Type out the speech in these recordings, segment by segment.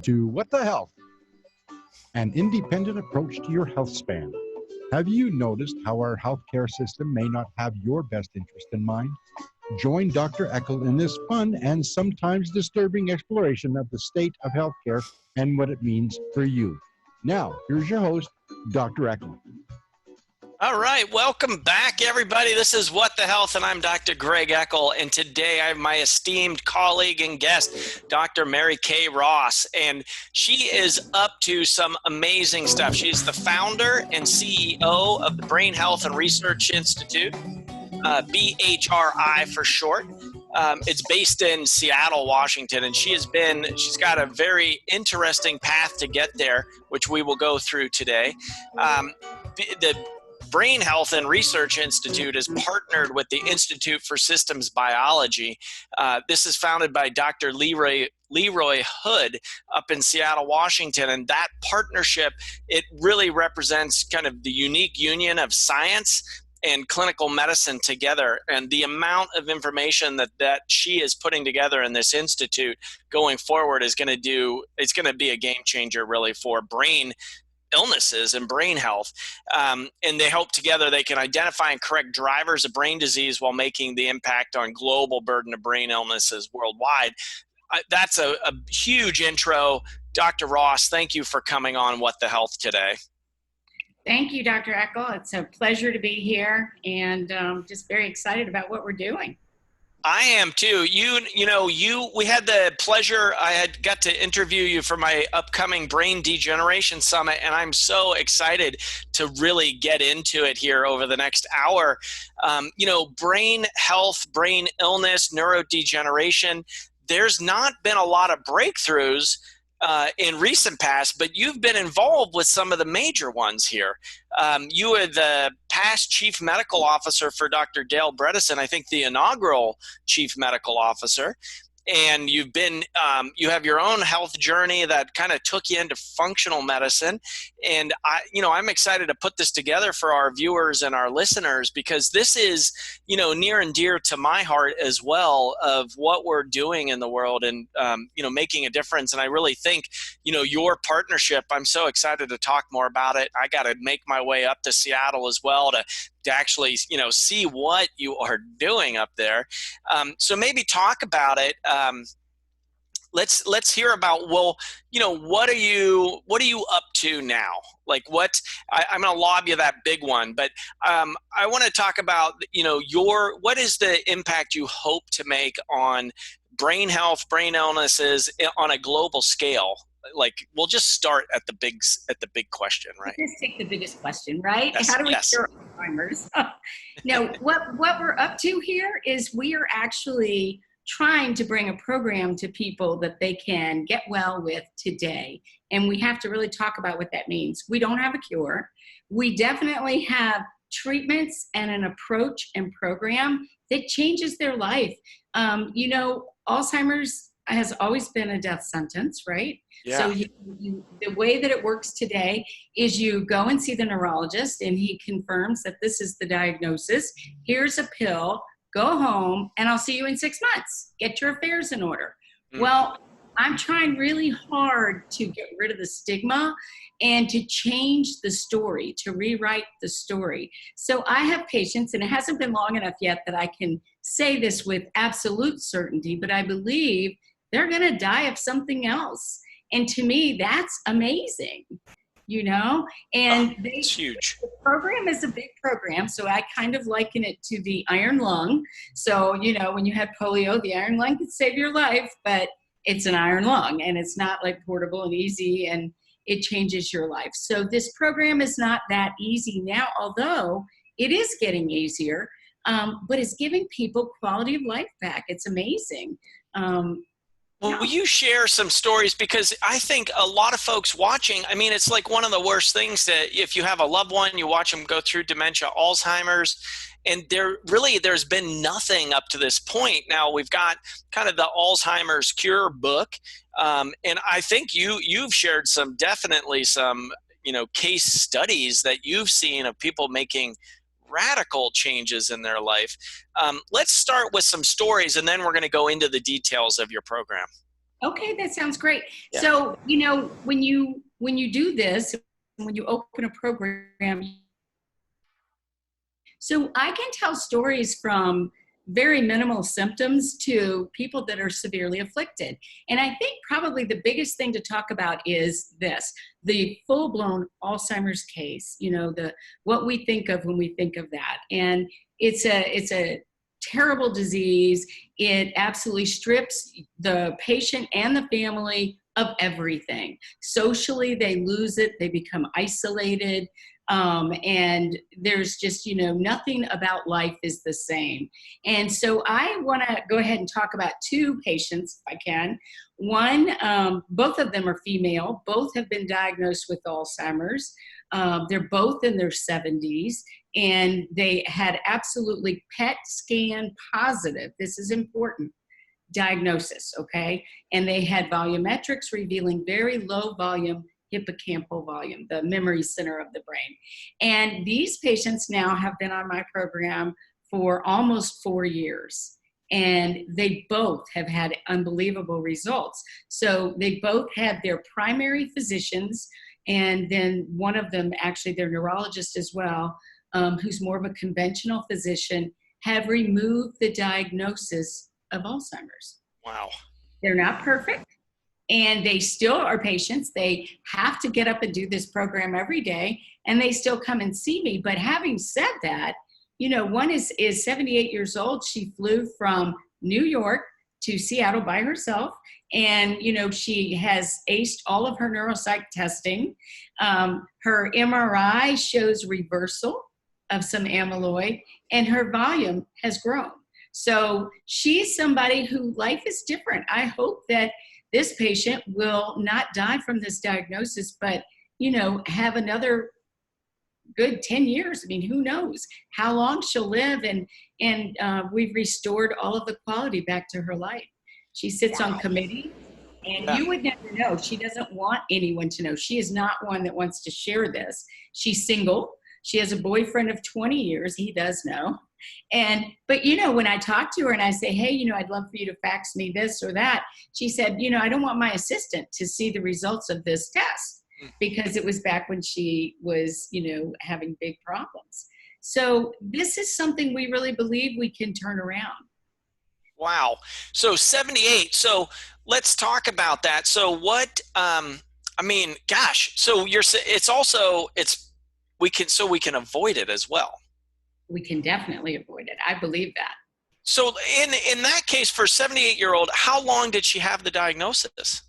to What the Health, an independent approach to your health span. Have you noticed how our healthcare system may not have your best interest in mind? Join Dr. Eckel in this fun and sometimes disturbing exploration of the state of healthcare and what it means for you. Now, here's your host, Dr. Eckel. All right, welcome back, everybody. This is What the Health, and I'm Dr. Greg Eckel, and today I have my esteemed colleague and guest, Dr. Mary Kay Ross, and she is up to some amazing stuff. She's the founder and CEO of the Brain Health and Research Institute, BHRI for short. It's based in Seattle, Washington, and she's got a very interesting path to get there, which we will go through today. The Brain Health and Research Institute is partnered with the Institute for Systems Biology. This is founded by Dr. Leroy Hood up in Seattle, Washington, and that partnership, it really represents kind of the unique union of science and clinical medicine together, and the amount of information that she is putting together in this institute going forward is going to be a game changer really for brain illnesses and brain health. And they hope together they can identify and correct drivers of brain disease while making the impact on global burden of brain illnesses worldwide. That's a huge intro. Dr. Ross, thank you for coming on What the Health today. Thank you, Dr. Eckel. It's a pleasure to be here and just very excited about what we're doing. I am too. We had the pleasure, I had got to interview you for my upcoming Brain Degeneration Summit, and I'm so excited to really get into it here over the next hour. Brain health, brain illness, neurodegeneration, there's not been a lot of breakthroughs in recent past, but you've been involved with some of the major ones here. You were the past chief medical officer for Dr. Dale Bredesen, I think the inaugural chief medical officer. And you have your own health journey that kind of took you into functional medicine. And I'm excited to put this together for our viewers and our listeners, because this is, near and dear to my heart as well, of what we're doing in the world and, making a difference. And I really think, your partnership, I'm so excited to talk more about it. I got to make my way up to Seattle as well to actually, see what you are doing up there. So maybe talk about it. Let's hear about, what are you up to now? Like I'm going to lob you that big one, but I want to talk about, what is the impact you hope to make on brain health, brain illnesses on a global scale? Like, we'll just start at the big question, right? Let's take the biggest question, right? Yes, How do we yes. cure Alzheimer's? No, what we're up to here is we are actually trying to bring a program to people that they can get well with today. And we have to really talk about what that means. We don't have a cure. We definitely have treatments and an approach and program that changes their life. Alzheimer's has always been a death sentence, right? Yeah. So the way that it works today is you go and see the neurologist and he confirms that this is the diagnosis. Here's a pill, go home, and I'll see you in 6 months. Get your affairs in order. Mm. Well, I'm trying really hard to get rid of the stigma and to change the story, to rewrite the story. So I have patients, and it hasn't been long enough yet that I can say this with absolute certainty, but I believe they're going to die of something else. And to me, that's amazing, And it's huge. The program is a big program, so I kind of liken it to the iron lung. So, when you had polio, the iron lung could save your life, but it's an iron lung, and it's not like portable and easy, and it changes your life. So this program is not that easy now, although it is getting easier, but it's giving people quality of life back. It's amazing. Will you share some stories? Because I think a lot of folks watching, it's like one of the worst things that if you have a loved one, you watch them go through dementia, Alzheimer's, and there's been nothing up to this point. Now we've got kind of the Alzheimer's cure book. And I think you've shared some case studies that you've seen of people making radical changes in their life. Let's start with some stories, and then we're going to go into the details of your program. Okay, that sounds great. Yeah. So, when you do this, when you open a program, so I can tell stories from very minimal symptoms to people that are severely afflicted. And I think probably the biggest thing to talk about is this, the full-blown Alzheimer's case, what we think of when we think of that. And it's a terrible disease. It absolutely strips the patient and the family of everything. Socially, they lose it. They become isolated. And there's just, nothing about life is the same. And so I want to go ahead and talk about two patients, if I can. One, both of them are female. Both have been diagnosed with Alzheimer's. They're both in their 70s, and they had absolutely PET scan positive. This is important. Diagnosis, okay? And they had volumetrics revealing very low volume hippocampal volume, the memory center of the brain. And these patients now have been on my program for almost 4 years. And they both have had unbelievable results. So they both had their primary physicians, and then one of them, actually their neurologist as well, who's more of a conventional physician, have removed the diagnosis of Alzheimer's. Wow. They're not perfect. And they still are patients. They have to get up and do this program every day, and they still come and see me. But having said that, one is 78 years old. She flew from New York to Seattle by herself. And, she has aced all of her neuropsych testing. Her MRI shows reversal of some amyloid, and her volume has grown. So she's somebody who life is different. I hope that this patient will not die from this diagnosis, but, have another good 10 years. I mean, who knows how long she'll live, and we've restored all of the quality back to her life. She sits on committee, and you would never know. She doesn't want anyone to know. She is not one that wants to share this. She's single. She has a boyfriend of 20 years. He does know. But when I talk to her and I say, hey, I'd love for you to fax me this or that, she said, I don't want my assistant to see the results of this test, because it was back when she was, having big problems. So this is something we really believe we can turn around. Wow. So 78. So let's talk about that. So what, so we can avoid it as well. We can definitely avoid it. I believe that. So in that case, for 78-year-old, how long did she have the diagnosis?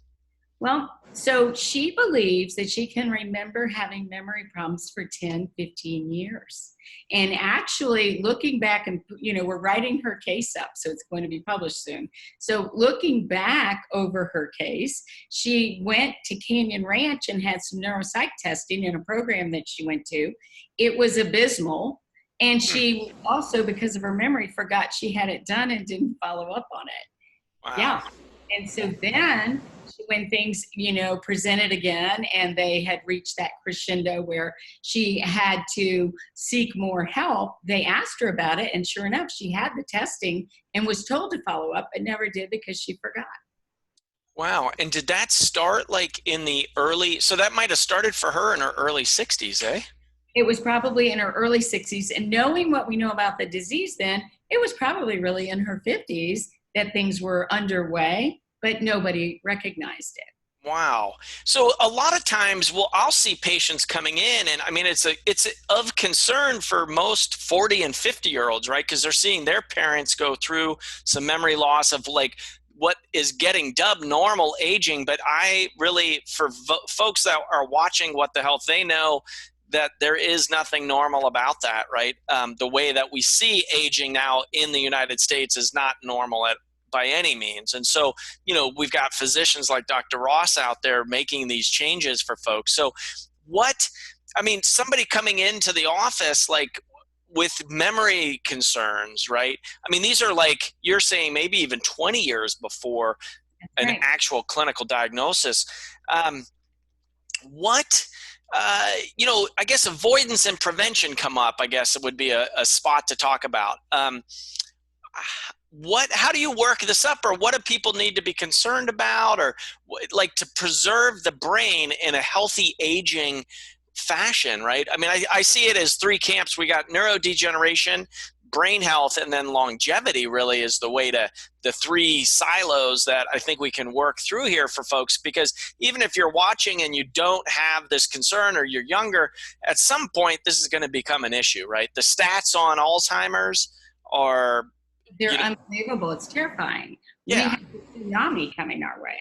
Well, so she believes that she can remember having memory problems for 10, 15 years. And actually looking back, and we're writing her case up, so it's going to be published soon. So looking back over her case, she went to Canyon Ranch and had some neuropsych testing in a program that she went to. It was abysmal. And she also, because of her memory, forgot she had it done and didn't follow up on it. Wow. Yeah. And so then when things, presented again, and they had reached that crescendo where she had to seek more help, they asked her about it. And sure enough, she had the testing and was told to follow up, but never did because she forgot. Wow. And did that start so that might have started for her in her early 60s, eh? It was probably in her early 60s. And knowing what we know about the disease then, it was probably really in her 50s that things were underway, but nobody recognized it. Wow. So a lot of times, I'll see patients coming in, and it's of concern for most 40 and 50-year-olds, right? Because they're seeing their parents go through some memory loss of what is getting dubbed normal aging. But I really, for folks that are watching What the Health They Know, that there is nothing normal about that, right? The way that we see aging now in the United States is not normal by any means. And so, we've got physicians like Dr. Ross out there making these changes for folks. So somebody coming into the office, with memory concerns, right? These are you're saying maybe even 20 years before an actual clinical diagnosis. I guess avoidance and prevention come up. I guess it would be a spot to talk about. how do you work this up, or what do people need to be concerned about, or like to preserve the brain in a healthy aging fashion, right? I mean, I see it as three camps. We got neurodegeneration, brain health, and then longevity really is the three silos that I think we can work through here for folks, because even if you're watching and you don't have this concern or you're younger, at some point this is going to become an issue, right? The stats on Alzheimer's are... They're unbelievable. It's terrifying. Yeah. We have a tsunami coming our way.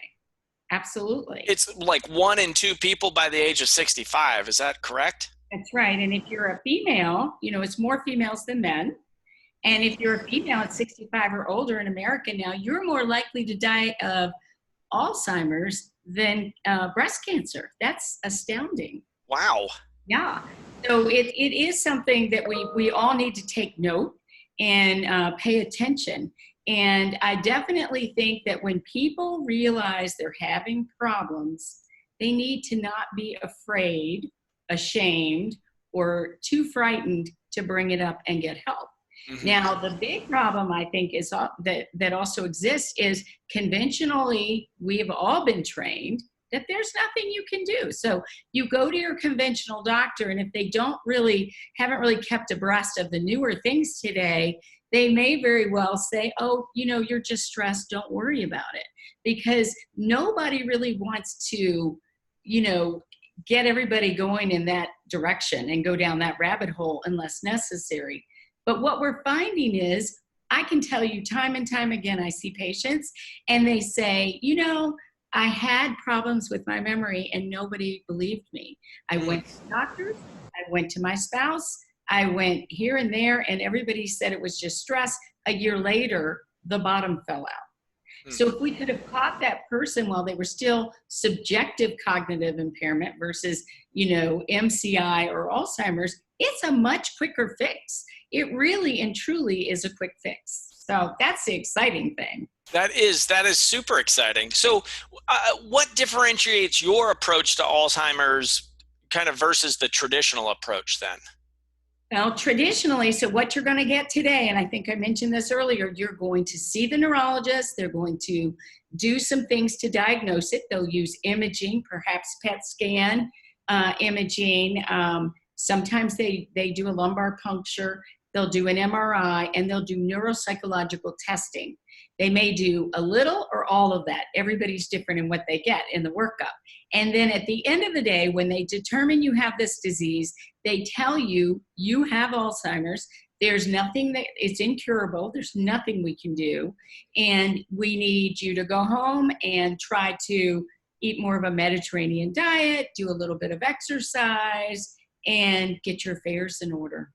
Absolutely. It's like 1 in 2 people by the age of 65. Is that correct? That's right. And if you're a female, it's more females than men. And if you're a female at 65 or older in America now, you're more likely to die of Alzheimer's than breast cancer. That's astounding. Wow. Yeah. So it is something that we all need to take note and pay attention. And I definitely think that when people realize they're having problems, they need to not be afraid, ashamed, or too frightened to bring it up and get help. Mm-hmm. Now, the big problem I think is that also exists is conventionally, we have all been trained that there's nothing you can do. So you go to your conventional doctor, and if they haven't really kept abreast of the newer things today, they may very well say, oh, you're just stressed, don't worry about it. Because nobody really wants to, get everybody going in that direction and go down that rabbit hole unless necessary. But what we're finding is, I can tell you time and time again, I see patients and they say, I had problems with my memory and nobody believed me. I went to doctors, I went to my spouse, I went here and there, and everybody said it was just stress. A year later, the bottom fell out. So if we could have caught that person while they were still subjective cognitive impairment versus, MCI or Alzheimer's, it's a much quicker fix. It really and truly is a quick fix. So that's the exciting thing. That is super exciting. So what differentiates your approach to Alzheimer's kind of versus the traditional approach then? Well, traditionally, so what you're going to get today, and I think I mentioned this earlier, you're going to see the neurologist. They're going to do some things to diagnose it. They'll use imaging, perhaps PET scan imaging. Sometimes they do a lumbar puncture. They'll do an MRI, and they'll do neuropsychological testing. They may do a little or all of that. Everybody's different in what they get in the workup. And then at the end of the day, when they determine you have this disease, they tell you you have Alzheimer's. There's nothing it's incurable. There's nothing we can do. And we need you to go home and try to eat more of a Mediterranean diet, do a little bit of exercise, and get your affairs in order.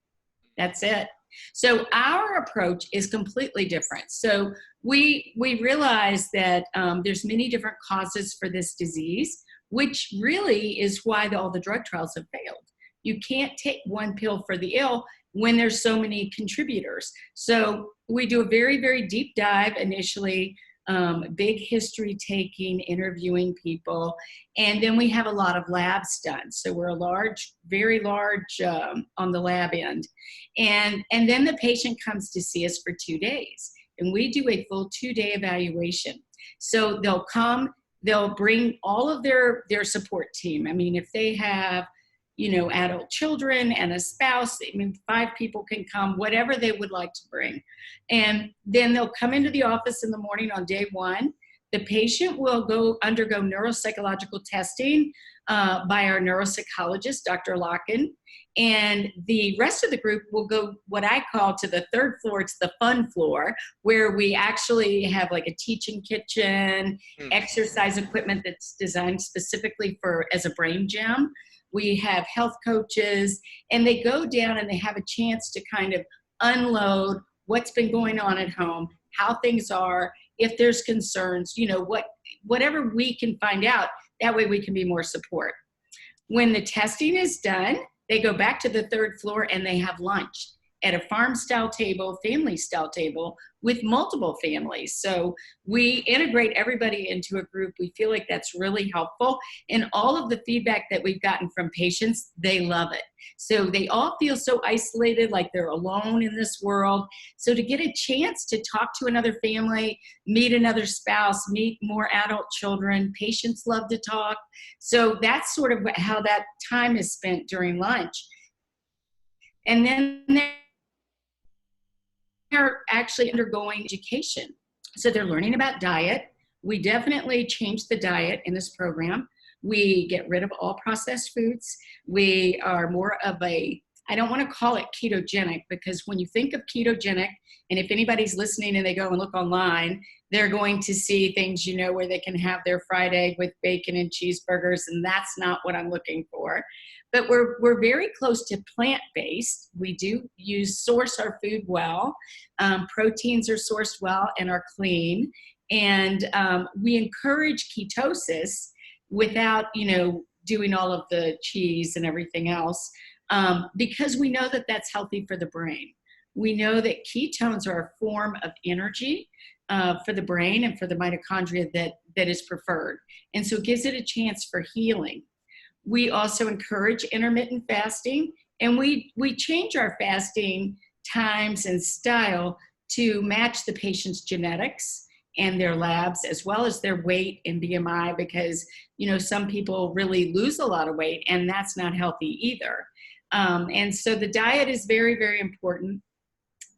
That's it. So our approach is completely different. So we realize that there's many different causes for this disease, which really is why all the drug trials have failed. You can't take one pill for the ill when there's so many contributors. So we do a very, very deep dive initially, big history taking, interviewing people, and then we have a lot of labs done. So we're very large on the lab end. And then the patient comes to see us for 2 days, and we do a full 2-day evaluation. So they'll come, they'll bring all of their support team. I mean, if they have, adult children and a spouse, 5 people can come, whatever they would like to bring. And then they'll come into the office in the morning on day 1. The patient will undergo neuropsychological testing by our neuropsychologist, Dr. Locken. And the rest of the group will go what I call to the 3rd floor. It's the fun floor, where we actually have like a teaching kitchen, exercise equipment that's designed specifically as a brain gym. We have health coaches, and they go down and they have a chance to kind of unload what's been going on at home, how things are, if there's concerns, whatever we can find out. That way we can be more support. When the testing is done, they go back to the 3rd floor and they have lunch. at a farm style table, family style table with multiple families. So we integrate everybody into a group. We feel like that's really helpful. And all of the feedback that we've gotten from patients, they love it. So they all feel so isolated, like they're alone in this world. So to get a chance to talk to another family, meet another spouse, meet more adult children, patients love to talk. So that's sort of how that time is spent during lunch. And then they're actually undergoing education. So they're learning about diet. We definitely change the diet in this program. We get rid of all processed foods. We are more of a, I don't want to call it ketogenic, because when you think of ketogenic, and if anybody's listening and they go and look online, they're going to see things, you know, where they can have their fried egg with bacon and cheeseburgers, and that's not what I'm looking for. But we're very close to plant-based. We do source our food well. Proteins are sourced well and are clean. And we encourage ketosis without, you know, doing all of the cheese and everything else, because we know that that's healthy for the brain. We know that ketones are a form of energy for the brain and for the mitochondria that is preferred. And so it gives it a chance for healing. We also encourage intermittent fasting, and we change our fasting times and style to match the patient's genetics and their labs, as well as their weight and BMI, because, you know, some people really lose a lot of weight, and that's not healthy either. And so the diet is very, very important.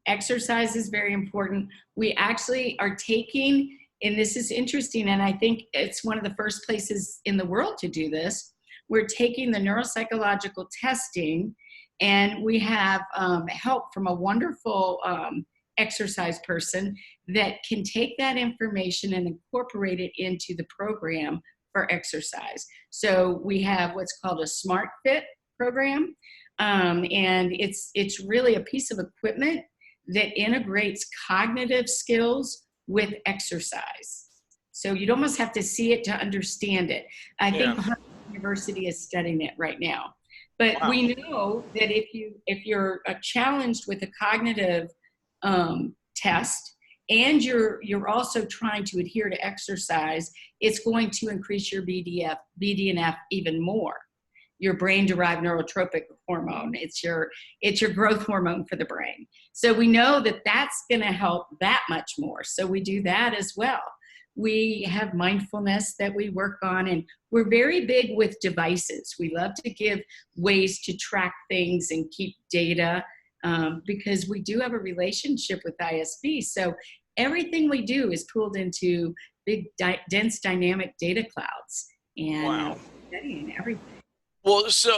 Exercise is very important. We actually are taking, and this is interesting, and I think it's one of the first places in the world to do this, we're taking the neuropsychological testing, and we have help from a wonderful exercise person that can take that information and incorporate it into the program for exercise. So we have what's called a Smart Fit program, and it's really a piece of equipment that integrates cognitive skills with exercise. So you'd almost have to see it to understand it. I think University is studying it right now. But we know that if you're challenged with a cognitive test, and you're also trying to adhere to exercise, it's going to increase your BDNF even more. Your brain-derived neurotropic hormone. It's your growth hormone for the brain. So we know that that's going to help that much more. So we do that as well. We have mindfulness that we work on, and we're very big with devices. We love to give ways to track things and keep data, because we do have a relationship with ISB. So everything we do is pulled into big, dense dynamic data clouds, and studying everything. Well, so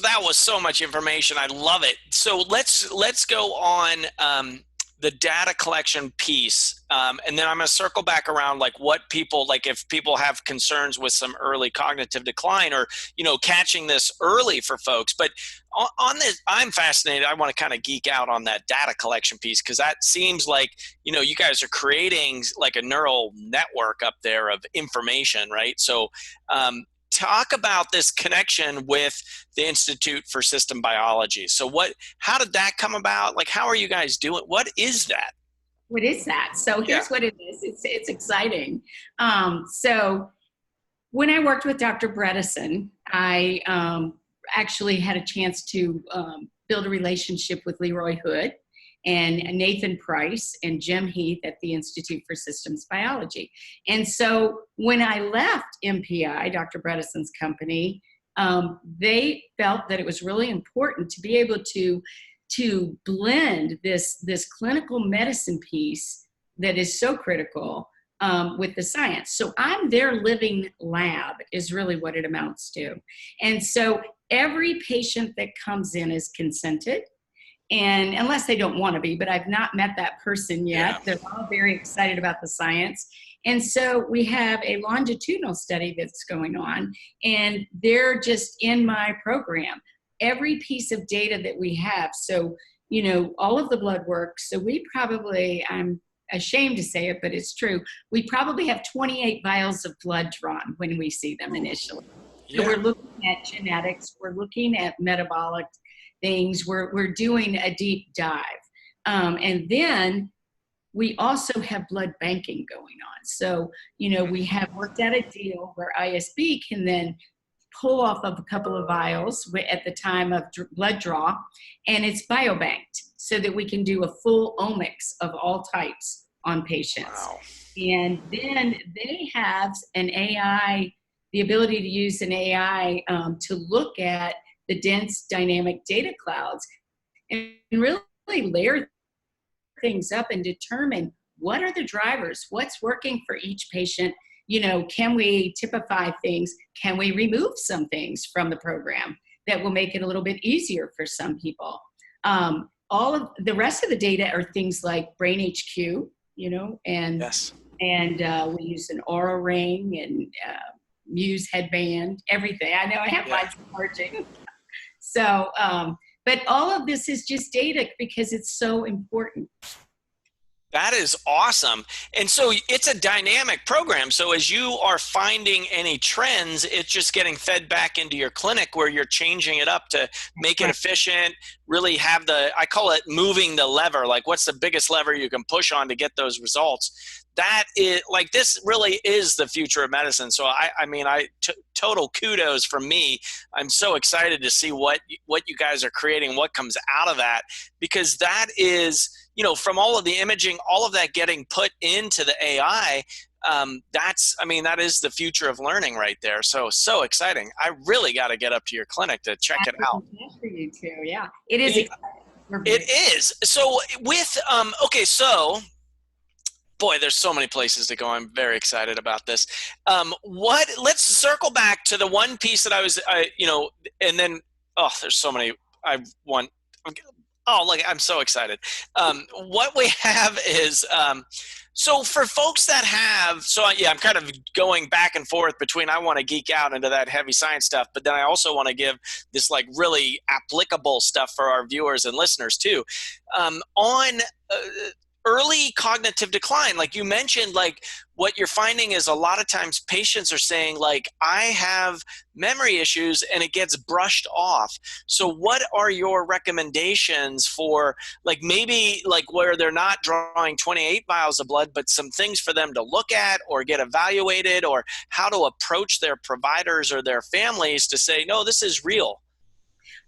that was so much information. I love it. So let's go on the data collection piece, and then I'm going to circle back around, like what people, like if people have concerns with some early cognitive decline, or, you know, catching this early for folks. But on this, I'm fascinated. I want to kind of geek out on that data collection piece, because that seems like, you know, you guys are creating like a neural network up there of information, right? So talk about this connection with the Institute for System Biology. So how did that come about? Like, how are you guys doing? What is that? What is that? So here's what it is. It's exciting. So when I worked with Dr. Bredesen, I actually had a chance to build a relationship with Leroy Hood and Nathan Price and Jim Heath at the Institute for Systems Biology. And so when I left MPI, Dr. Bredesen's company, they felt that it was really important to be able to blend this clinical medicine piece that is so critical with the science. So I'm their living lab is really what it amounts to. And so every patient that comes in is consented. And unless they don't want to be, but I've not met that person yet. They're all very excited about the science. And so we have a longitudinal study that's going on, and they're just in my program. Every piece of data that we have, so, you know, all of the blood work, so we probably, I'm ashamed to say it, but it's true, we probably have 28 vials of blood drawn when we see them initially. So we're looking at genetics, we're looking at metabolic things, we're doing a deep dive. And then we also have blood banking going on. So, we have worked out a deal where ISB can then pull off of a couple of vials at the time of blood draw, and it's biobanked so that we can do a full omics of all types on patients. Wow. And then they have an AI, the ability to use an AI to look at the dense dynamic data clouds and really layer things up and determine what are the drivers, what's working for each patient. Can we typify things? Can we remove some things from the program that will make it a little bit easier for some people? All of the rest of the data are things like Brain HQ, and Yes. And we use an Aura ring and Muse headband, everything. I know I have mine charging. So, but all of this is just data because it's so important. That is awesome. And so it's a dynamic program. So as you are finding any trends, it's just getting fed back into your clinic where you're changing it up to make it efficient, really have I call it moving the lever. Like, what's the biggest lever you can push on to get those results? That is like, this really is the future of medicine. So total kudos from me. I'm so excited to see what you guys are creating, what comes out of that, because that is, from all of the imaging, all of that getting put into the AI, that is the future of learning right there. So exciting. I really got to get up to your clinic to check it out. For you too. Yeah, it is exciting. It is. So with, boy, there's so many places to go. I'm very excited about this. Let's circle back to the one piece that and then, there's so many I'm so excited. What we have is, so for folks that I'm kind of going back and forth between, I want to geek out into that heavy science stuff, but then I also want to give this like really applicable stuff for our viewers and listeners too. On early cognitive decline, like you mentioned, like what you're finding is a lot of times patients are saying like, I have memory issues, and it gets brushed off. So what are your recommendations for like, maybe like where they're not drawing 28 vials of blood, but some things for them to look at or get evaluated, or how to approach their providers or their families to say, no, this is real?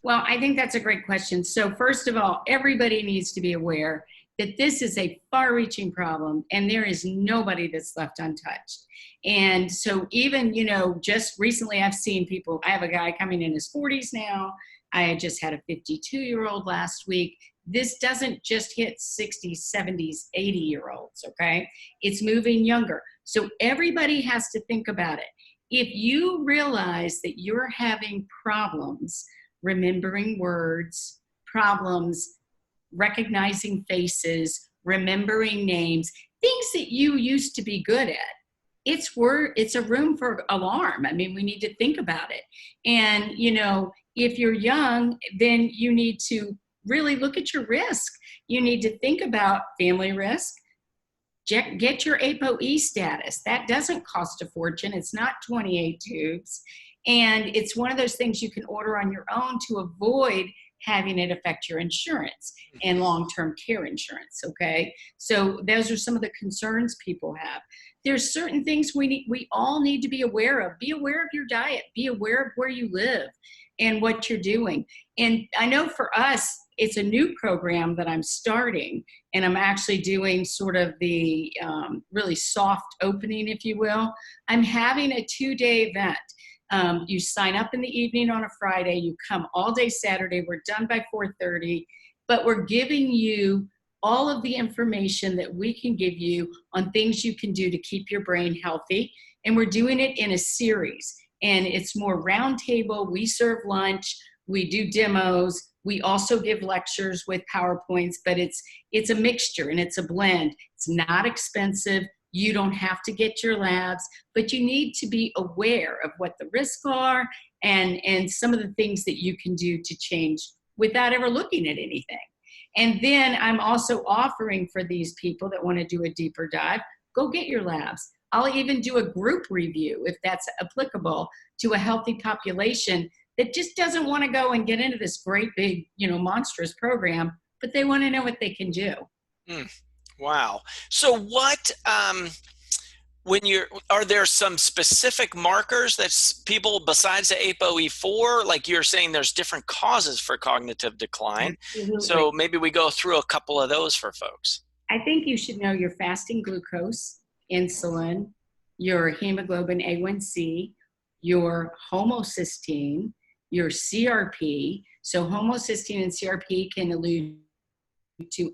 Well, I think that's a great question. So first of all, everybody needs to be aware that this is a far-reaching problem, and there is nobody that's left untouched. And so even, just recently I've seen people, I have a guy coming in his 40s now. I just had a 52-year-old last week. This doesn't just hit 60s, 70s, 80-year-olds, okay? It's moving younger. So everybody has to think about it. If you realize that you're having problems remembering words, problems recognizing faces, remembering names, things that you used to be good at, it's a room for alarm. I mean, we need to think about it. And, if you're young, then you need to really look at your risk. You need to think about family risk. Get your ApoE status. That doesn't cost a fortune. It's not 28 tubes. And it's one of those things you can order on your own to avoid having it affect your insurance and long-term care insurance, okay? So those are some of the concerns people have. There's certain things we all need to be aware of. Be aware of your diet. Be aware of where you live and what you're doing. And I know for us, it's a new program that I'm starting, and I'm actually doing sort of the really soft opening, if you will. I'm having a 2-day event. You sign up in the evening on a Friday, you come all day Saturday, we're done by 4:30, but we're giving you all of the information that we can give you on things you can do to keep your brain healthy. And we're doing it in a series, and it's more roundtable. We serve lunch, we do demos, we also give lectures with PowerPoints, but it's a mixture and it's a blend. It's not expensive. You don't have to get your labs, but you need to be aware of what the risks are and some of the things that you can do to change without ever looking at anything. And then I'm also offering for these people that want to do a deeper dive, go get your labs. I'll even do a group review if that's applicable to a healthy population that just doesn't want to go and get into this great big, monstrous program, but they want to know what they can do. Wow. So what, are there some specific markers that people besides the ApoE4, like you're saying, there's different causes for cognitive decline? Absolutely. So maybe we go through a couple of those for folks. I think you should know your fasting glucose, insulin, your hemoglobin A1C, your homocysteine, your CRP. So homocysteine and CRP can allude to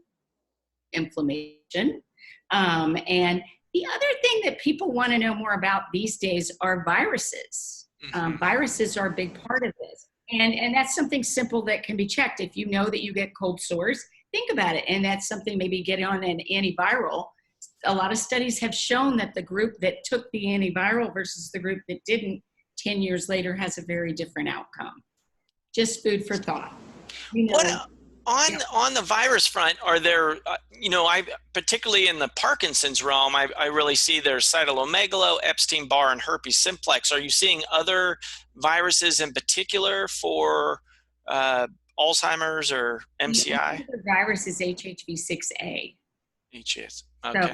inflammation. And the other thing that people want to know more about these days are viruses. Viruses are a big part of this. And that's something simple that can be checked. If you know that you get cold sores, think about it. And that's something, maybe get on an antiviral. A lot of studies have shown that the group that took the antiviral versus the group that didn't 10 years later has a very different outcome. Just food for thought. On the virus front, are there, I particularly in the Parkinson's realm, I really see there's cytomegalo, Epstein-Barr, and herpes simplex. Are you seeing other viruses in particular for Alzheimer's or MCI? The virus is HHV6A. Okay. So,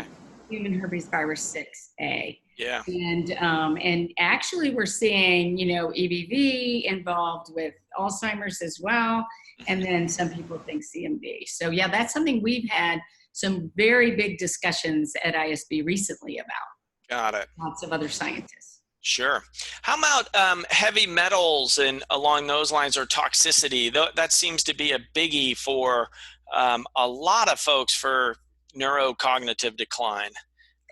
human herpes virus 6A. Yeah. And actually we're seeing, EBV involved with Alzheimer's as well. And then some people think CMV. So yeah, that's something we've had some very big discussions at ISB recently about. Got it. Lots of other scientists. Sure. How about heavy metals and along those lines, or toxicity? That seems to be a biggie for a lot of folks for neurocognitive decline.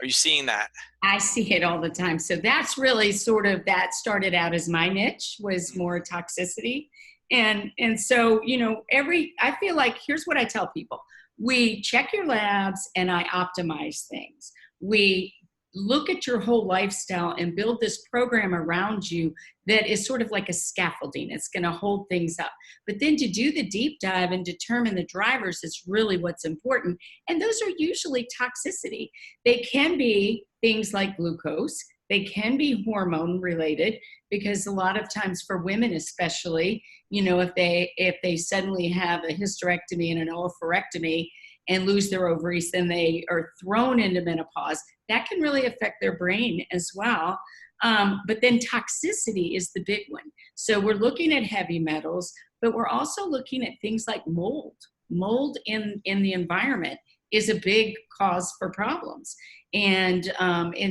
Are you seeing that? I see it all the time. So that's really that started out as my niche, was more toxicity. And so, I feel like, here's what I tell people. We check your labs and I optimize things. We look at your whole lifestyle and build this program around you that is sort of like a scaffolding. It's going to hold things up. But then to do the deep dive and determine the drivers is really what's important. And those are usually toxicity. They can be things like glucose. They can be hormone related, because a lot of times for women especially, if they suddenly have a hysterectomy and an oophorectomy and lose their ovaries, then they are thrown into menopause. That can really affect their brain as well. But then toxicity is the big one. So we're looking at heavy metals, but we're also looking at things like mold. Mold in the environment is a big cause for problems. And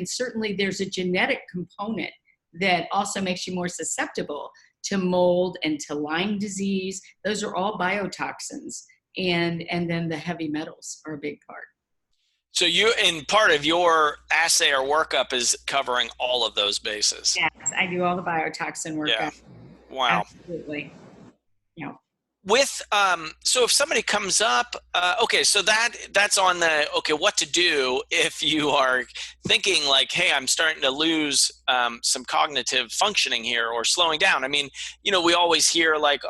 certainly there's a genetic component that also makes you more susceptible to mold and to Lyme disease. Those are all biotoxins. And then the heavy metals are a big part. So part of your assay or workup is covering all of those bases. Yes, I do all the biotoxin workup. Yeah. Wow. Absolutely. Yeah. So if somebody comes up, so that's on what to do if you are thinking like, hey, I'm starting to lose some cognitive functioning here or slowing down. I mean, we always hear like,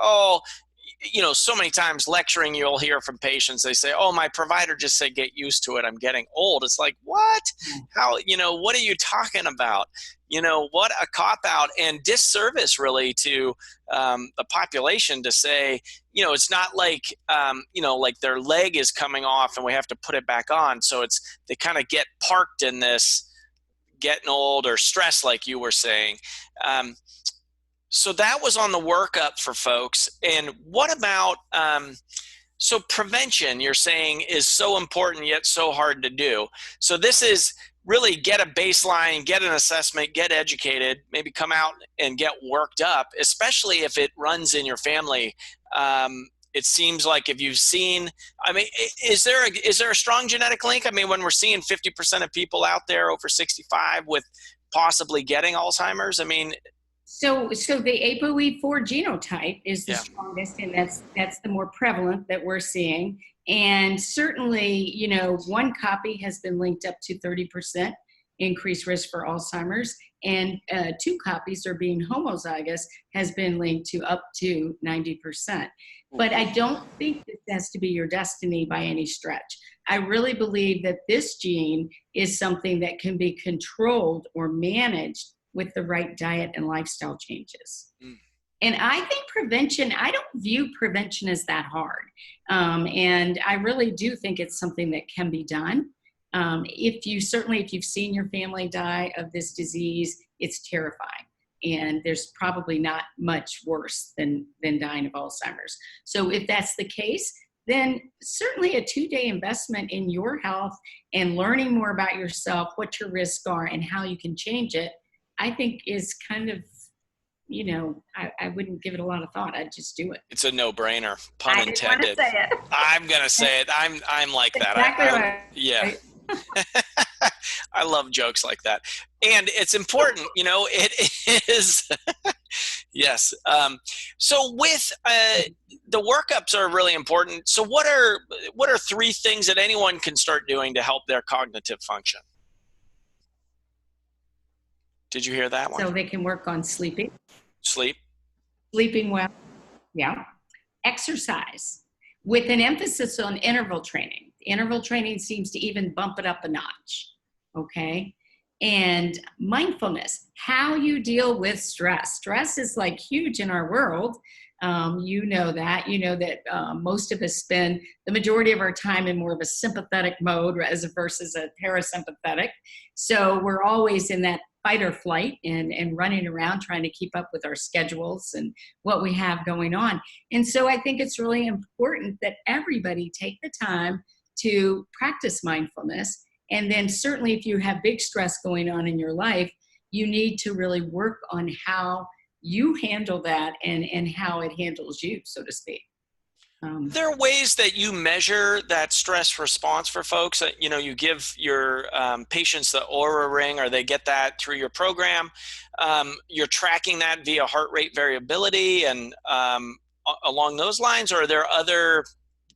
so many times lecturing, you'll hear from patients, they say, oh, my provider just said, get used to it. I'm getting old. It's like, what? How, what are you talking about? What a cop out and disservice really to the population to say, it's not like, like their leg is coming off and we have to put it back on. So they kind of get parked in this getting old or stress, like you were saying. So that was on the workup for folks. And what about, so prevention, you're saying, is so important yet so hard to do. So this is really get a baseline, get an assessment, get educated, maybe come out and get worked up, especially if it runs in your family. It seems like if you've seen, is there a strong genetic link? I mean, when we're seeing 50% of people out there over 65 with possibly getting Alzheimer's, So the ApoE4 genotype is the strongest, and that's the more prevalent that we're seeing. And certainly, one copy has been linked up to 30% increased risk for Alzheimer's, and 2 copies, or being homozygous, has been linked to up to 90%. But I don't think this has to be your destiny by any stretch. I really believe that this gene is something that can be controlled or managed with the right diet and lifestyle changes. And I think prevention, I don't view prevention as that hard. And I really do think it's something that can be done. If you've seen your family die of this disease, it's terrifying. And there's probably not much worse than dying of Alzheimer's. So if that's the case, then certainly a 2-day investment in your health and learning more about yourself, what your risks are and how you can change it, I think is kind of, I wouldn't give it a lot of thought. I'd just do it. It's a no-brainer, pun intended. I didn't want to say it. I'm going to say it. I'm like that. Exactly right. Yeah. Right. I love jokes like that. And it's important, it is. Yes. So with the workups are really important. So what are 3 things that anyone can start doing to help their cognitive function? Did you hear that one? So they can work on sleeping well. Yeah. Exercise with an emphasis on interval training. Interval training seems to even bump it up a notch. Okay. And mindfulness, how you deal with stress. Stress is like huge in our world. You know that most of us spend the majority of our time in more of a sympathetic mode versus a parasympathetic. So we're always in that fight or flight and running around trying to keep up with our schedules and what we have going on. And so I think it's really important that everybody take the time to practice mindfulness. And then certainly if you have big stress going on in your life, you need to really work on how you handle that and how it handles you, so to speak. There are ways that you measure that stress response for folks. You give your patients the Aura ring, or they get that through your program. You're tracking that via heart rate variability and along those lines, or are there other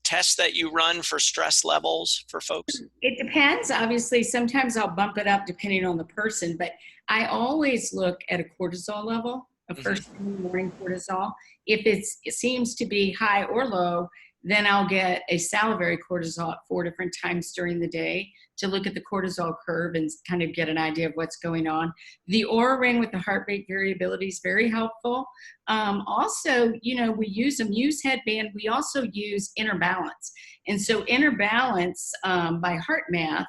tests that you run for stress levels for folks? It depends. Obviously, sometimes I'll bump it up depending on the person, but I always look at a cortisol level, a first thing in the morning cortisol. If it seems to be high or low, then I'll get a salivary cortisol at 4 different times during the day to look at the cortisol curve and kind of get an idea of what's going on. The Aura ring with the heart rate variability is very helpful. Also, we use a Muse headband. We also use Inner Balance. And so Inner Balance by HeartMath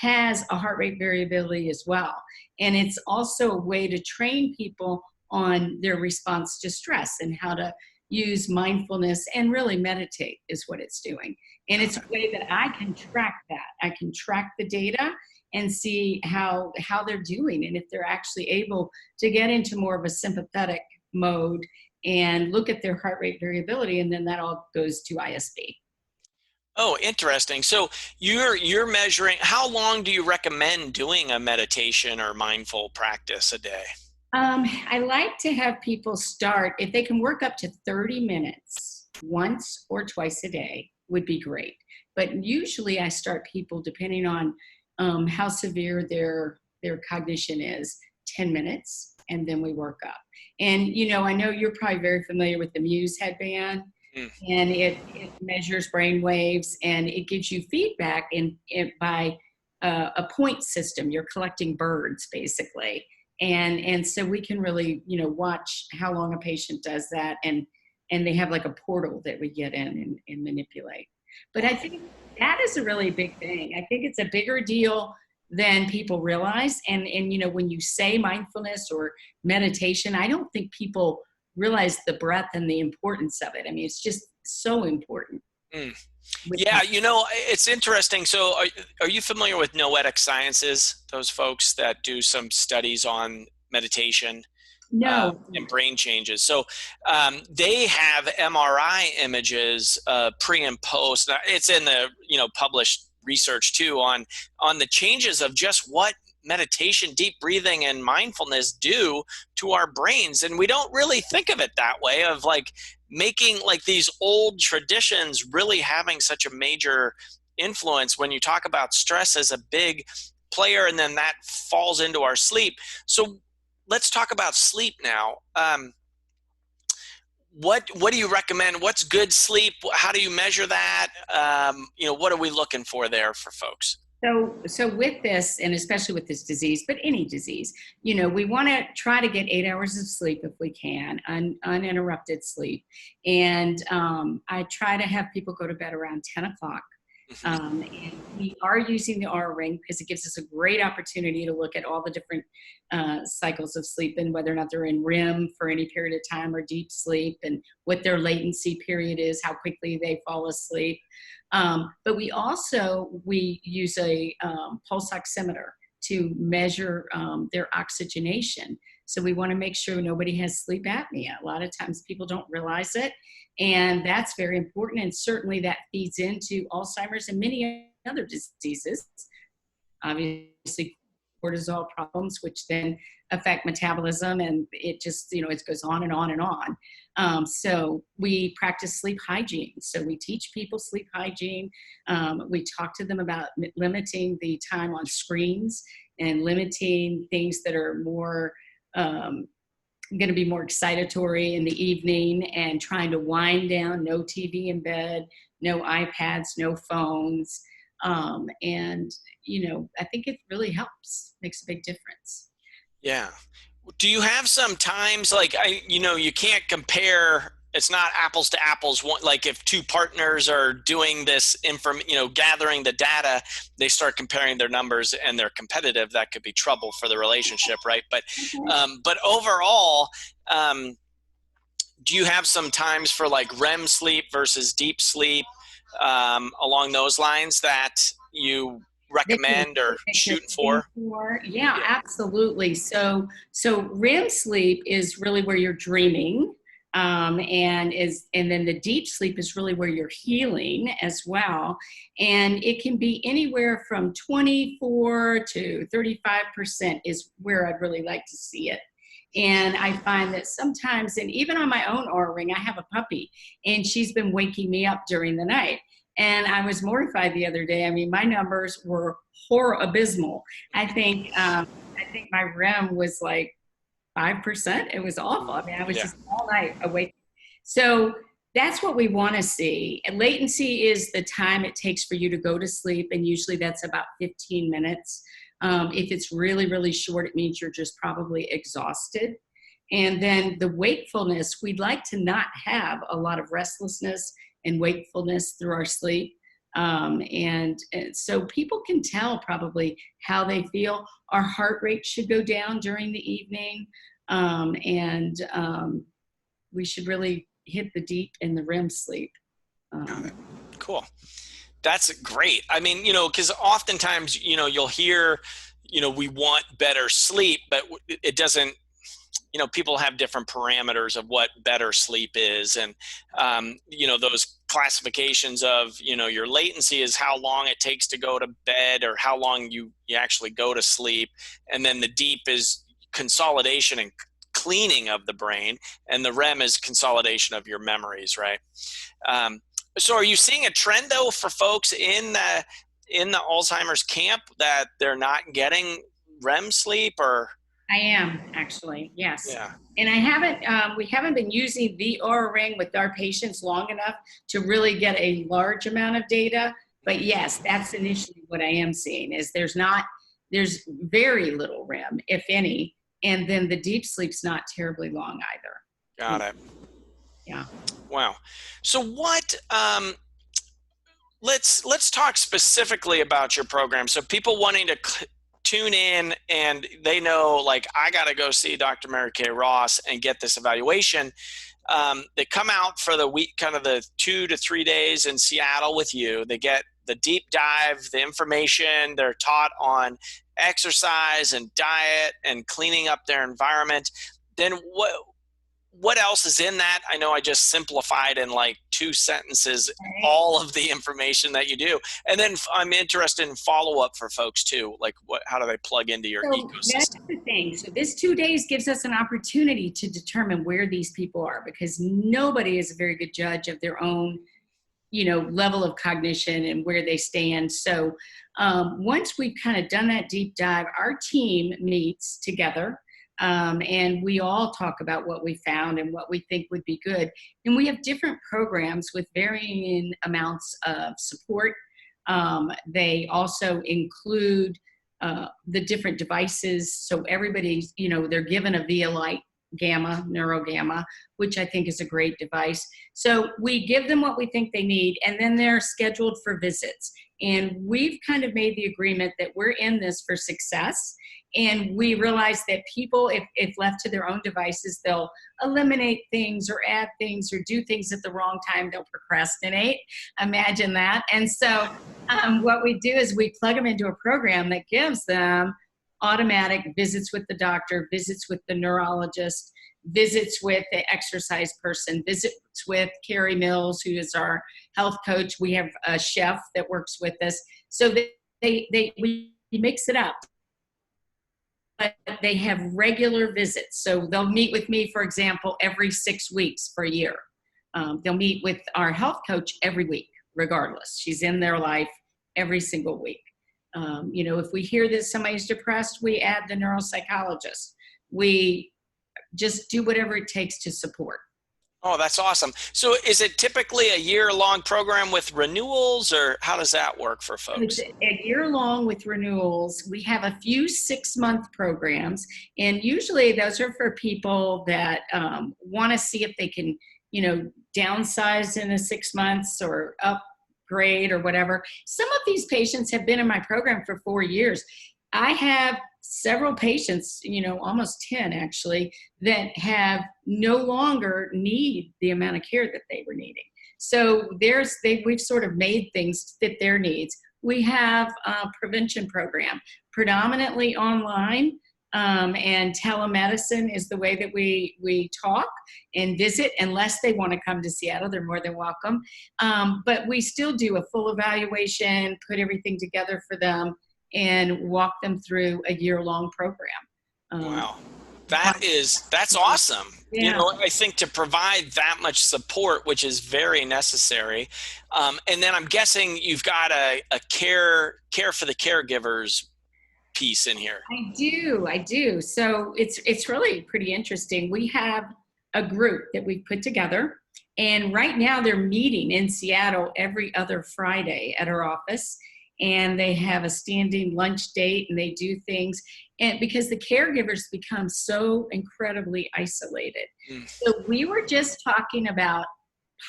has a heart rate variability as well. And it's also a way to train people on their response to stress and how to use mindfulness and really meditate is what it's doing. And it's a way that I can track that. I can track the data and see how they're doing and if they're actually able to get into more of a sympathetic mode and look at their heart rate variability, and then that all goes to ISB. Oh, interesting. So you're measuring, how long do you recommend doing a meditation or mindful practice a day? I like to have people start, if they can work up to 30 minutes once or twice a day would be great. But usually I start people, depending on how severe their cognition is, 10 minutes, and then we work up. And, I know you're probably very familiar with the Muse headband, and it measures brain waves, and it gives you feedback by a point system. You're collecting birds, basically. And so we can really, watch how long a patient does that. And they have like a portal that we get in and manipulate. But I think that is a really big thing. I think it's a bigger deal than people realize. And when you say mindfulness or meditation, I don't think people realize the breadth and the importance of it. I mean, it's just so important. Yeah, it's interesting. So are you familiar with Noetic Sciences, those folks that do some studies on meditation? No. And brain changes. So they have MRI images pre and post. Now, it's in the published research too on the changes of just what meditation, deep breathing, and mindfulness do to our brains. And we don't really think of it that way, of like making like these old traditions really having such a major influence when you talk about stress as a big player, and then that falls into our sleep. So let's talk about sleep now. What do you recommend? What's good sleep? How do you measure that? What are we looking for there for folks? So with this, and especially with this disease, but any disease, we want to try to get 8 hours of sleep if we can, uninterrupted sleep. And I try to have people go to bed around 10 o'clock. And we are using the Aura Ring because it gives us a great opportunity to look at all the different cycles of sleep and whether or not they're in REM for any period of time or deep sleep and what their latency period is, how quickly they fall asleep. But we use a pulse oximeter to measure their oxygenation. So we want to make sure nobody has sleep apnea. A lot of times people don't realize it, and that's very important. And certainly that feeds into Alzheimer's and many other diseases. Obviously, cortisol problems, which then affect metabolism, and it just, it goes on and on and on. So we practice sleep hygiene. So we teach people sleep hygiene. We talk to them about limiting the time on screens and limiting things that are more going to be more excitatory in the evening, and trying to wind down, no TV in bed, no iPads, no phones. And, I think it really helps, makes a big difference. Yeah. Do you have some times like, you can't compare, it's not apples to apples. Like if two partners are doing this gathering the data, they start comparing their numbers and they're competitive, that could be trouble for the relationship. Right. But overall, do you have some times for like REM sleep versus deep sleep, along those lines that you recommend or shoot for? Yeah, absolutely. So REM sleep is really where you're dreaming. And then the deep sleep is really where you're healing as well. And it can be anywhere from 24 to 35% is where I'd really like to see it. And I find that sometimes, and even on my own Aura Ring, I have a puppy and she's been waking me up during the night. And I was mortified the other day. I mean, my numbers were abysmal. I think my REM was like 5%. It was awful. I mean, I was just all night awake. So that's what we want to see. And latency is the time it takes for you to go to sleep. And usually that's about 15 minutes. If it's really, really short, it means you're just probably exhausted. And then the wakefulness, we'd like to not have a lot of restlessness and wakefulness through our sleep. And so people can tell probably how they feel. Our heart rate should go down during the evening. And we should really hit the deep and the REM sleep. Cool. That's great. I mean, because oftentimes, you'll hear, we want better sleep, but it doesn't, people have different parameters of what better sleep is. And, those classifications of, your latency is how long it takes to go to bed or how long you actually go to sleep. And then the deep is consolidation and cleaning of the brain. And the REM is consolidation of your memories, right? So are you seeing a trend though for folks in the Alzheimer's camp that they're not getting REM sleep or? I am actually, yes. Yeah. And we haven't been using the Aura Ring with our patients long enough to really get a large amount of data. But yes, that's initially what I am seeing is there's very little REM, if any. And then the deep sleep's not terribly long either. Got it. Yeah. Wow. So what, let's talk specifically about your program. So people wanting to tune in and they know, like, I got to go see Dr. Mary Kay Ross and get this evaluation. They come out for the week, kind of the 2 to 3 days in Seattle with you. They get the deep dive, the information. They're taught on exercise and diet and cleaning up their environment. Then what else is in that? I know I just simplified in like 2 sentences all of the information that you do. And then I'm interested in follow-up for folks too. Like how do they plug into your ecosystem? That's the thing. So this 2 days gives us an opportunity to determine where these people are, because nobody is a very good judge of their own, level of cognition and where they stand. So once we've kind of done that deep dive, our team meets together. And we all talk about what we found and what we think would be good. And we have different programs with varying amounts of support They also include the different devices. So everybody's, they're given a via light gamma, neurogamma, which I think is a great device. So we give them what we think they need, and then they're scheduled for visits. And we've kind of made the agreement that we're in this for success. And we realize that people, if left to their own devices, they'll eliminate things or add things or do things at the wrong time. They'll procrastinate. Imagine that. And so what we do is we plug them into a program that gives them automatic visits with the doctor, visits with the neurologist, visits with the exercise person, visits with Carrie Mills, who is our health coach. We have a chef that works with us. So we mix it up. But they have regular visits. So they'll meet with me, for example, every 6 weeks for a year. They'll meet with our health coach every week, regardless. She's in their life every single week. If we hear that somebody's depressed, we add the neuropsychologist. We just do whatever it takes to support. Oh, that's awesome. So is it typically a year-long program with renewals, or how does that work for folks? It's a year-long with renewals. We have a few 6-month programs, and usually those are for people that want to see if they can, downsize in 6 months or upgrade or whatever. Some of these patients have been in my program for 4 years. I have several patients, almost 10 actually, that have no longer need the amount of care that they were needing. So we've sort of made things fit their needs. We have a prevention program, predominantly online, and telemedicine is the way that we talk and visit. Unless they want to come to Seattle, they're more than welcome. But we still do a full evaluation, put everything together for them, and walk them through a year-long program. Wow. That's awesome. Yeah. I think to provide that much support, which is very necessary. And then I'm guessing you've got a care for the caregivers piece in here. I do. So it's really pretty interesting. We have a group that we put together, and right now they're meeting in Seattle every other Friday at our office. And they have a standing lunch date, and they do things. And because the caregivers become so incredibly isolated. So we were just talking about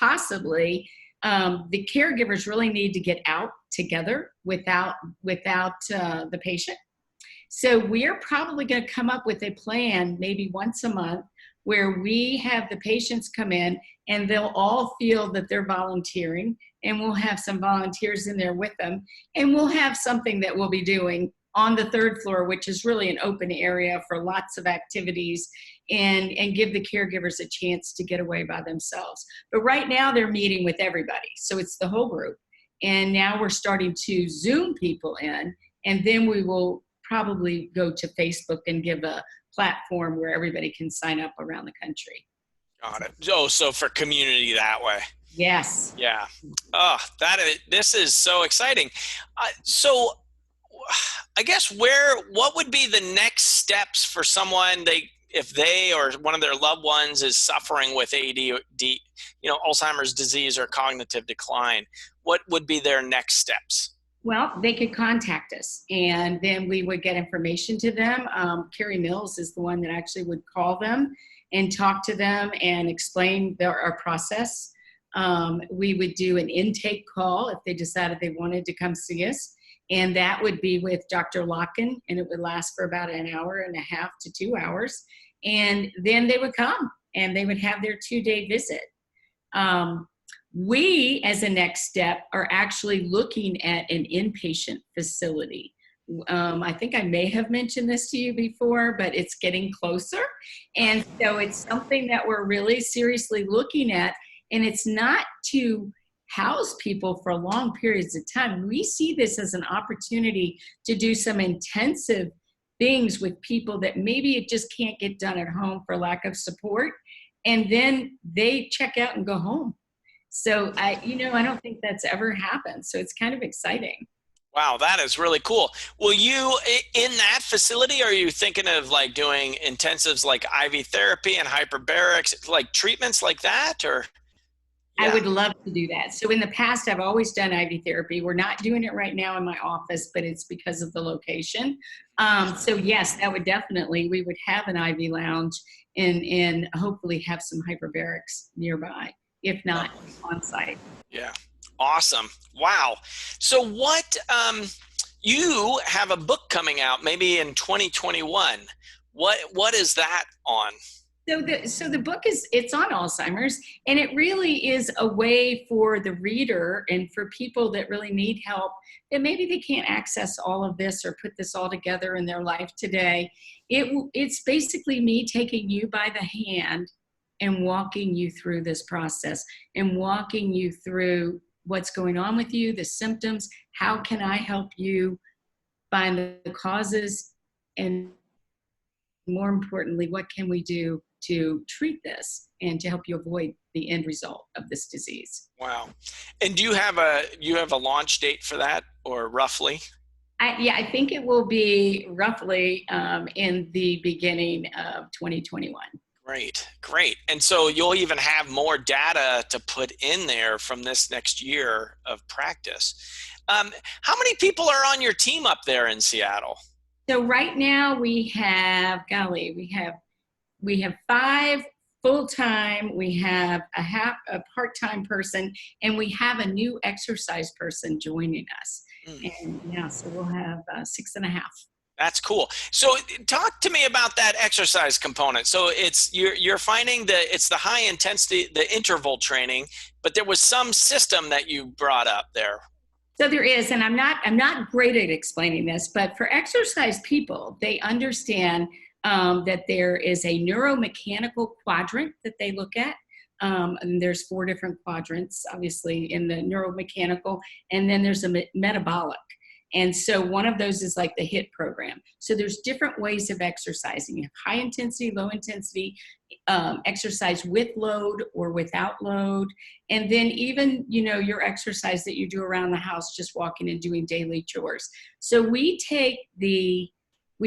possibly the caregivers really need to get out together without the patient. So we're probably going to come up with a plan maybe once a month where we have the patients come in and they'll all feel that they're volunteering, and we'll have some volunteers in there with them, and we'll have something that we'll be doing on the 3rd floor, which is really an open area for lots of activities, and give the caregivers a chance to get away by themselves. But right now they're meeting with everybody. So it's the whole group. And now we're starting to Zoom people in, and then we will probably go to Facebook and give a platform where everybody can sign up around the country. Got it. Oh, so for community that way. Yes. Yeah. Oh, this is so exciting. So I guess what would be the next steps for someone if they or one of their loved ones is suffering with AD, Alzheimer's disease or cognitive decline? What would be their next steps? Well, they could contact us, and then we would get information to them. Carrie Mills is the one that actually would call them and talk to them and explain our process. We would do an intake call if they decided they wanted to come see us, and that would be with Dr. Locken, and it would last for about an hour and a half to 2 hours. And then they would come, and they would have their 2-day visit. We, as a next step, are actually looking at an inpatient facility. I think I may have mentioned this to you before, but it's getting closer. And so it's something that we're really seriously looking at. And it's not to house people for long periods of time. We see this as an opportunity to do some intensive things with people that maybe it just can't get done at home for lack of support. And then they check out and go home. So I don't think that's ever happened. So it's kind of exciting. Wow, that is really cool. Will you, in that facility, are you thinking of like doing intensives like IV therapy and hyperbarics, like treatments like that, or? I would love to do that. So in the past, I've always done IV therapy. We're not doing it right now in my office, but it's because of the location. So yes, that would definitely, we would have an IV lounge and hopefully have some hyperbarics nearby, if not on site. Yeah. Awesome. Wow. So what, you have a book coming out maybe in 2021. What is that on? So the book it's on Alzheimer's, and it really is a way for the reader and for people that really need help, that maybe they can't access all of this or put this all together in their life today. It's basically me taking you by the hand and walking you through this process and walking you through what's going on with you, the symptoms, how can I help you find the causes, and more importantly, what can we do to treat this and to help you avoid the end result of this disease. Wow. And do you have a launch date for that, or roughly? I think it will be roughly in the beginning of 2021. Great. And so you'll even have more data to put in there from this next year of practice. How many people are on your team up there in Seattle? So right now we have 5 full-time, we have a part-time person, and we have a new exercise person joining us. And yeah, so we'll have 6.5. That's cool. So talk to me about that exercise component. So you're finding that it's the high intensity, the interval training, but there was some system that you brought up there. So there is, and I'm not great at explaining this, but for exercise people, they understand that there is a neuromechanical quadrant that they look at. And there's 4 different quadrants, obviously, in the neuromechanical, and then there's a metabolic. And so one of those is like the HIIT program. So there's different ways of exercising. You have high intensity, low intensity, exercise with load or without load. And then even, your exercise that you do around the house, just walking and doing daily chores. So we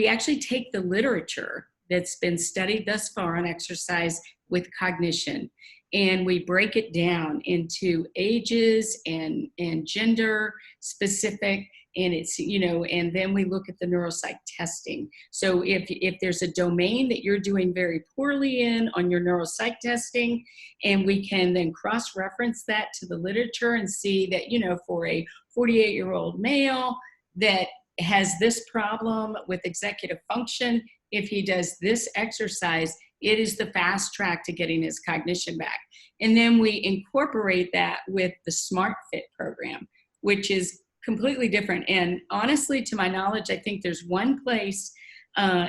actually take the literature that's been studied thus far on exercise with cognition, and we break it down into ages and gender specific. And it's, and then we look at the neuropsych testing. So if there's a domain that you're doing very poorly in on your neuropsych testing, and we can then cross-reference that to the literature and see that, for a 48-year-old male that has this problem with executive function, if he does this exercise, it is the fast track to getting his cognition back. And then we incorporate that with the Smart Fit program, which is completely different. And honestly, to my knowledge, I think there's one place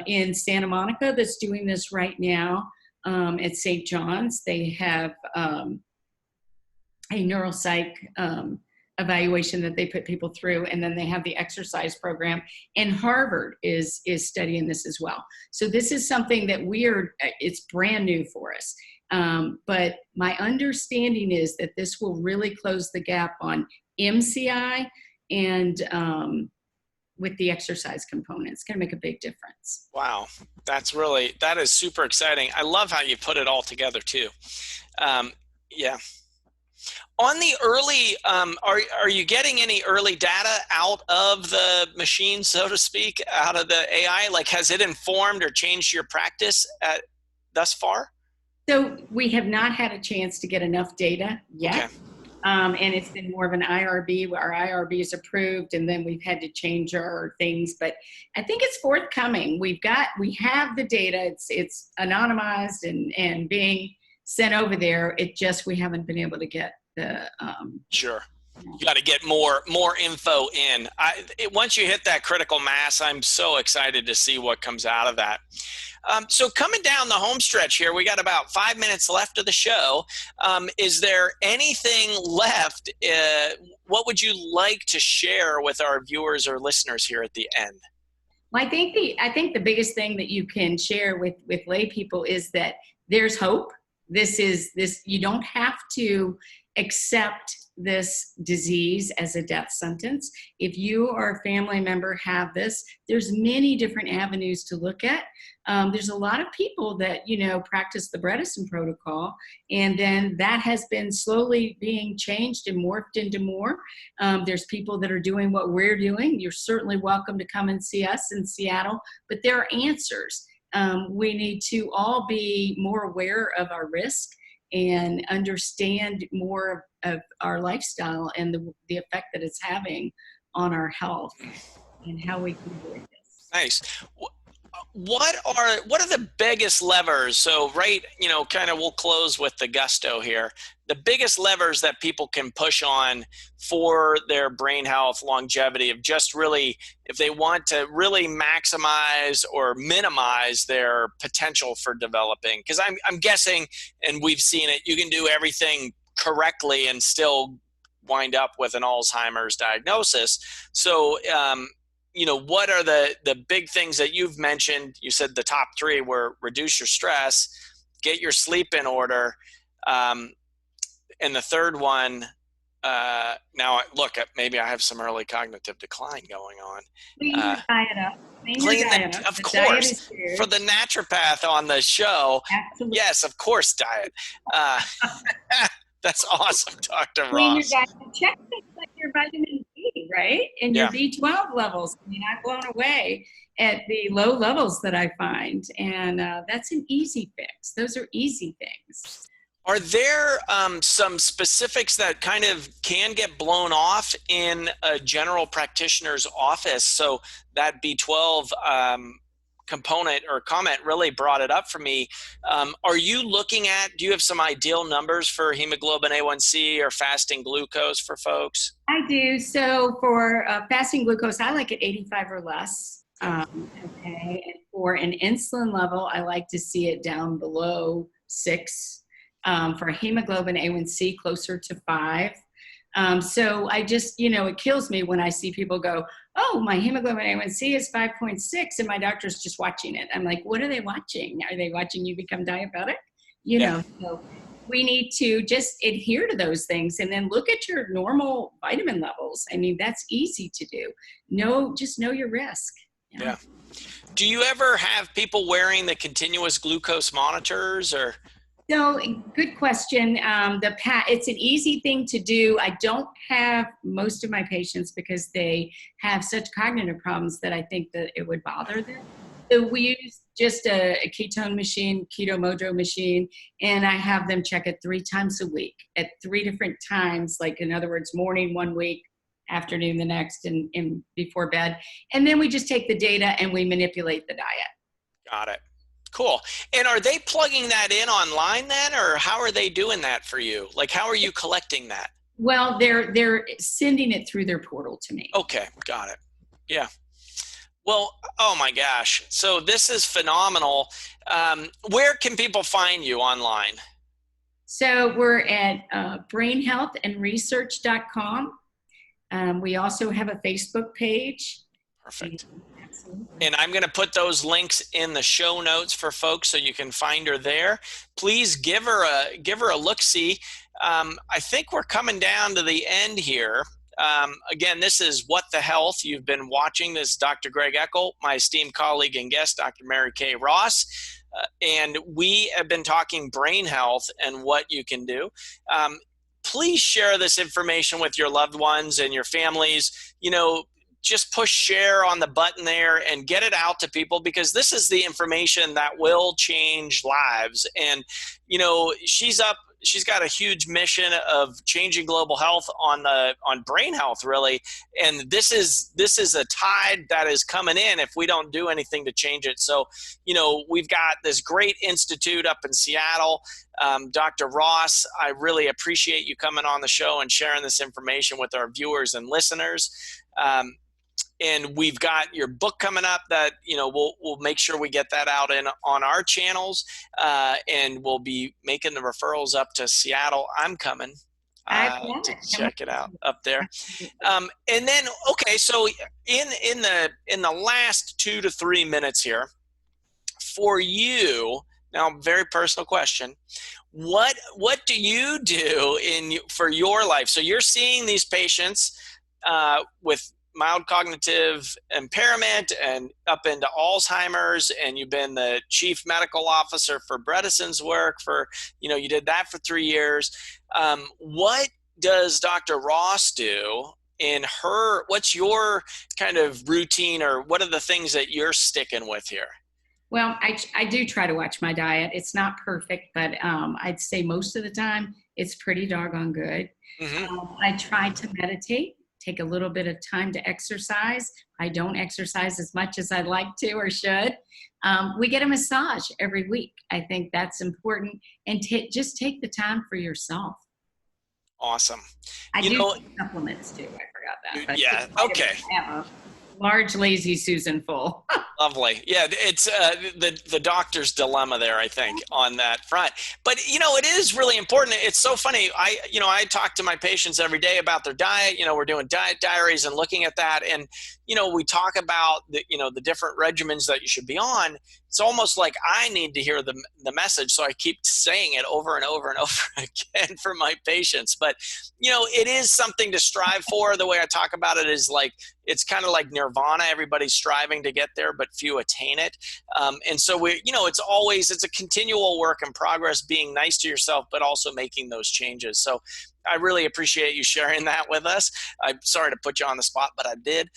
in Santa Monica that's doing this right now at St. John's. They have a neuropsych evaluation that they put people through, and then they have the exercise program. And Harvard is studying this as well. So this is something that it's brand new for us. But my understanding is that this will really close the gap on MCI, and with the exercise component. It's going to make a big difference. Wow. That is super exciting. I love how you put it all together too. Yeah. On the early, are you getting any early data out of the machine, so to speak, out of the AI? Like, has it informed or changed your practice thus far? So we have not had a chance to get enough data yet. Okay. And it's been more of an IRB. Our IRB is approved, and then we've had to change our things. But I think it's forthcoming. We have the data. It's anonymized and being sent over there. We haven't been able to get the. Sure. You got to get more info in. Once you hit that critical mass, I'm so excited to see what comes out of that. So coming down the home stretch here, we got about 5 minutes left of the show. Is there anything left? What would you like to share with our viewers or listeners here at the end? Well, I think the biggest thing that you can share with lay people is that there's hope. You don't have to accept this disease as a death sentence. If you or a family member have this, there's many different avenues to look at. There's a lot of people that, practice the Bredesen protocol, and then that has been slowly being changed and morphed into more. There's people that are doing what we're doing. You're certainly welcome to come and see us in Seattle, but there are answers. We need to all be more aware of our risk and understand more of our lifestyle and the effect that it's having on our health and how we can avoid this. Nice. What are the biggest levers? So, right, kind of we'll close with the gusto here. The biggest levers that people can push on for their brain health, longevity, of just really, if they want to really maximize or minimize their potential for developing. Because I'm guessing, and we've seen it, you can do everything correctly and still wind up with an Alzheimer's diagnosis. So, what are the big things that you've mentioned? You said the top three were reduce your stress, get your sleep in order, and the third one, now look, maybe I have some early cognitive decline going on. Clean your diet up. Of course, for the naturopath on the show. Absolutely. Yes, of course, diet. That's awesome, Dr. Ross. Clean your diet. Check things like your vitamin D, right? And your B12 levels. I'm blown away at the low levels that I find. And that's an easy fix. Those are easy things. Are there some specifics that kind of can get blown off in a general practitioner's office? So that B12 component or comment really brought it up for me. Are you looking at, do you have some ideal numbers for hemoglobin A1C or fasting glucose for folks? I do. So for fasting glucose, I like it 85 or less. Okay. And for an insulin level, I like to see it down below 6. For hemoglobin A1C, closer to 5. So I just, it kills me when I see people go, oh, my hemoglobin A1C is 5.6 and my doctor's just watching it. I'm like, what are they watching? Are they watching you become diabetic? So we need to just adhere to those things and then look at your normal vitamin levels. I mean, that's easy to do. Just know your risk. Yeah. Do you ever have people wearing the continuous glucose monitors or? So, good question. It's an easy thing to do. I don't have most of my patients because they have such cognitive problems that I think that it would bother them. So we use just a ketone machine, keto mojo machine, and I have them check it 3 times a week at 3 different times, like in other words, morning 1 week, afternoon the next, and before bed. And then we just take the data and we manipulate the diet. Got it. Cool. And are they plugging that in online then, or how are they doing that for you? Like, how are you collecting that? Well, they're sending it through their portal to me. Okay. Got it. Yeah. Well, oh my gosh. So this is phenomenal. Where can people find you online? So we're at brainhealthandresearch.com. We also have a Facebook page. Perfect. And I'm going to put those links in the show notes for folks so you can find her there. Please give her a look-see. I think we're coming down to the end here. Again, this is What the Health. You've been watching. This is Dr. Greg Eckel, my esteemed colleague and guest, Dr. Mary Kay Ross. And we have been talking brain health and what you can do. Please share this information with your loved ones and your families. Just push share on the button there and get it out to people, because this is the information that will change lives. And, she's got a huge mission of changing global health on brain health, really. And this is a tide that is coming in if we don't do anything to change it. So, we've got this great institute up in Seattle. Dr. Ross, I really appreciate you coming on the show and sharing this information with our viewers and listeners. And we've got your book coming up that, we'll make sure we get that out on our channels. And we'll be making the referrals up to Seattle. I'm coming to check it out up there. And then, okay, so in the last 2 to 3 minutes here, for you, Now, very personal question. What do you do for your life? So you're seeing these patients with mild cognitive impairment and up into Alzheimer's, and you've been the chief medical officer for Bredesen's work for, you did that for 3 years. What does Dr. Ross do what's your kind of routine, or what are the things that you're sticking with here? Well, I do try to watch my diet. It's not perfect, but I'd say most of the time it's pretty doggone good. I try to meditate, take a little bit of time to exercise. I don't exercise as much as I'd like to or should. We get a massage every week. I think that's important. And just take the time for yourself. Awesome. I do take supplements too. I forgot that. Yeah. Okay. Large, lazy Susan full. Lovely. Yeah, it's the doctor's dilemma there, I think, on that front. But, it is really important. It's so funny. I talk to my patients every day about their diet. We're doing diet diaries and looking at that. And, we talk about the different regimens that you should be on. It's almost like I need to hear the message. So I keep saying it over and over and over again for my patients. But, it is something to strive for. The way I talk about it is like, it's kind of like nirvana. Everybody's striving to get there, but few attain it. And so it's a continual work in progress, being nice to yourself, but also making those changes. So I really appreciate you sharing that with us. I'm sorry to put you on the spot, but I did.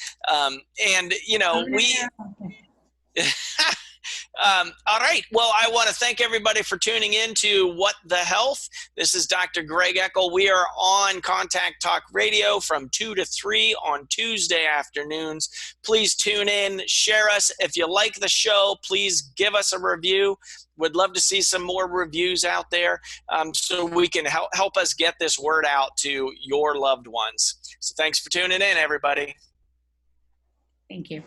All right. Well, I want to thank everybody for tuning in to What the Health. This is Dr. Greg Eckel. We are on Contact Talk Radio from 2 to 3 on Tuesday afternoons. Please tune in, share us. If you like the show, please give us a review. Would love to see some more reviews out there so we can help us get this word out to your loved ones. So thanks for tuning in, everybody. Thank you.